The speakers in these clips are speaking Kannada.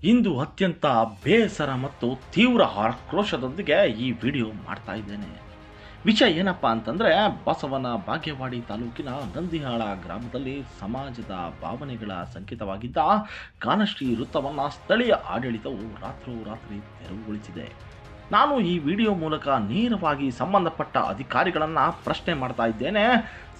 ಇಂದು ಅತ್ಯಂತ ಬೇಸರ ಮತ್ತು ತೀವ್ರ ಆಕ್ರೋಶದೊಂದಿಗೆ ಈ ವಿಡಿಯೋ ಮಾಡ್ತಾ ಇದ್ದೇನೆ. ವಿಷಯ ಏನಪ್ಪ ಅಂತಂದರೆ, ಬಸವನ ಬಾಗೇವಾಡಿ ತಾಲೂಕಿನ ನಂದಿಹಾಳ ಗ್ರಾಮದಲ್ಲಿ ಸಮಾಜದ ಭಾವನೆಗಳ ಸಂಕೇತವಾಗಿದ್ದ ಗಾನಶ್ರೀ ವೃತ್ತವನ್ನು ಸ್ಥಳೀಯ ಆಡಳಿತವು ರಾತ್ರೋರಾತ್ರಿ ತೆರವುಗೊಳಿಸಿದೆ. ನಾನು ಈ ವಿಡಿಯೋ ಮೂಲಕ ನೇರವಾಗಿ ಸಂಬಂಧಪಟ್ಟ ಅಧಿಕಾರಿಗಳನ್ನು ಪ್ರಶ್ನೆ ಮಾಡ್ತಾ ಇದ್ದೇನೆ.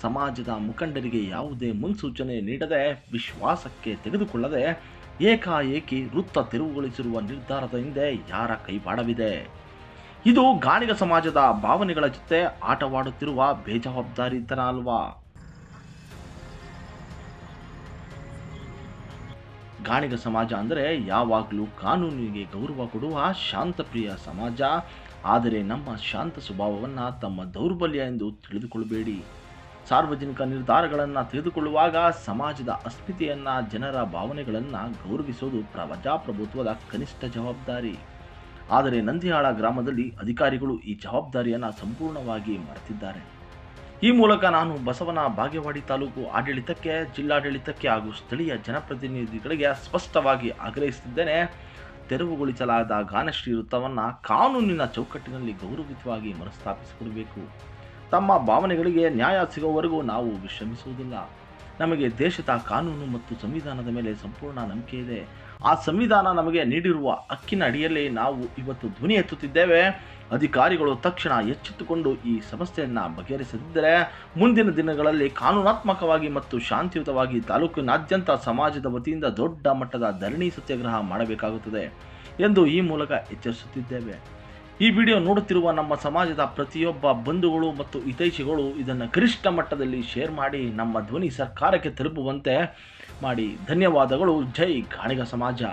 ಸಮಾಜದ ಮುಖಂಡರಿಗೆ ಯಾವುದೇ ಮುನ್ಸೂಚನೆ ನೀಡದೆ, ವಿಶ್ವಾಸಕ್ಕೆ ತೆಗೆದುಕೊಳ್ಳದೆ ಏಕಾಏಕಿ ವೃತ್ತ ತೆರವುಗೊಳಿಸಿರುವ ನಿರ್ಧಾರದ ಹಿಂದೆ ಯಾರ ಕೈವಾಡವಿದೆ? ಇದು ಗಾಣಿಗ ಸಮಾಜದ ಭಾವನೆಗಳ ಜೊತೆ ಆಟವಾಡುತ್ತಿರುವ ಬೇಜವಾಬ್ದಾರಿತನ ಅಲ್ವಾ? ಗಾಣಿಗ ಸಮಾಜ ಅಂದರೆ ಯಾವಾಗಲೂ ಕಾನೂನಿಗೆ ಗೌರವ ಕೊಡುವ ಶಾಂತಪ್ರಿಯ ಸಮಾಜ. ಆದರೆ ನಮ್ಮ ಶಾಂತ ಸ್ವಭಾವವನ್ನು ತಮ್ಮ ದೌರ್ಬಲ್ಯ ಎಂದು ತಿಳಿದುಕೊಳ್ಳಬೇಡಿ. ಸಾರ್ವಜನಿಕ ನಿರ್ಧಾರಗಳನ್ನು ತೆಗೆದುಕೊಳ್ಳುವಾಗ ಸಮಾಜದ ಅಸ್ಮಿತೆಯನ್ನು, ಜನರ ಭಾವನೆಗಳನ್ನು ಗೌರವಿಸುವುದು ಪ್ರಜಾಪ್ರಭುತ್ವದ ಕನಿಷ್ಠ ಜವಾಬ್ದಾರಿ. ಆದರೆ ನಂದಿಹಾಳ ಗ್ರಾಮದಲ್ಲಿ ಅಧಿಕಾರಿಗಳು ಈ ಜವಾಬ್ದಾರಿಯನ್ನು ಸಂಪೂರ್ಣವಾಗಿ ಮರೆತಿದ್ದಾರೆ. ಈ ಮೂಲಕ ನಾನು ಬಸವನ ಬಾಗೇವಾಡಿ ತಾಲೂಕು ಆಡಳಿತಕ್ಕೆ, ಜಿಲ್ಲಾಡಳಿತಕ್ಕೆ ಹಾಗೂ ಸ್ಥಳೀಯ ಜನಪ್ರತಿನಿಧಿಗಳಿಗೆ ಸ್ಪಷ್ಟವಾಗಿ ಆಗ್ರಹಿಸುತ್ತಿದ್ದೇನೆ. ತೆರವುಗೊಳಿಸಲಾದ ಗಾನಶ್ರೀ ವೃತ್ತವನ್ನು ಕಾನೂನಿನ ಚೌಕಟ್ಟಿನಲ್ಲಿ ಗೌರವಯುತವಾಗಿ ಮರುಸ್ಥಾಪಿಸಿಕೊಡಬೇಕು. ತಮ್ಮ ಭಾವನೆಗಳಿಗೆ ನ್ಯಾಯ ಸಿಗುವವರೆಗೂ ನಾವು ವಿಶ್ರಮಿಸುವುದಿಲ್ಲ. ನಮಗೆ ದೇಶದ ಕಾನೂನು ಮತ್ತು ಸಂವಿಧಾನದ ಮೇಲೆ ಸಂಪೂರ್ಣ ನಂಬಿಕೆ ಇದೆ. ಆ ಸಂವಿಧಾನ ನಮಗೆ ನೀಡಿರುವ ಹಕ್ಕಿನ ಅಡಿಯಲ್ಲಿ ನಾವು ಇವತ್ತು ಧ್ವನಿ ಎತ್ತುತ್ತಿದ್ದೇವೆ. ಅಧಿಕಾರಿಗಳು ತಕ್ಷಣ ಎಚ್ಚೆತ್ತುಕೊಂಡು ಈ ಸಮಸ್ಯೆಯನ್ನು ಬಗೆಹರಿಸದಿದ್ದರೆ ಮುಂದಿನ ದಿನಗಳಲ್ಲಿ ಕಾನೂನಾತ್ಮಕವಾಗಿ ಮತ್ತು ಶಾಂತಿಯುತವಾಗಿ ತಾಲೂಕಿನಾದ್ಯಂತ ಸಮಾಜದ ವತಿಯಿಂದ ದೊಡ್ಡ ಮಟ್ಟದ ಧರಣಿ ಸತ್ಯಾಗ್ರಹ ಮಾಡಬೇಕಾಗುತ್ತದೆ ಎಂದು ಈ ಮೂಲಕ ಎಚ್ಚರಿಸುತ್ತಿದ್ದೇವೆ. ಈ ವಿಡಿಯೋ ನೋಡುತ್ತಿರುವ ನಮ್ಮ ಸಮಾಜದ ಪ್ರತಿಯೊಬ್ಬ ಬಂಧುಗಳು ಮತ್ತು ಹಿತೈಷಿಗಳು ಇದನ್ನು ಗರಿಷ್ಠ ಮಟ್ಟದಲ್ಲಿ ಶೇರ್ ಮಾಡಿ ನಮ್ಮ ಧ್ವನಿ ಸರ್ಕಾರಕ್ಕೆ ತಲುಪುವಂತೆ ಮಾಡಿ. ಧನ್ಯವಾದಗಳು. ಜೈ ಗಾಣಿಗ ಸಮಾಜ.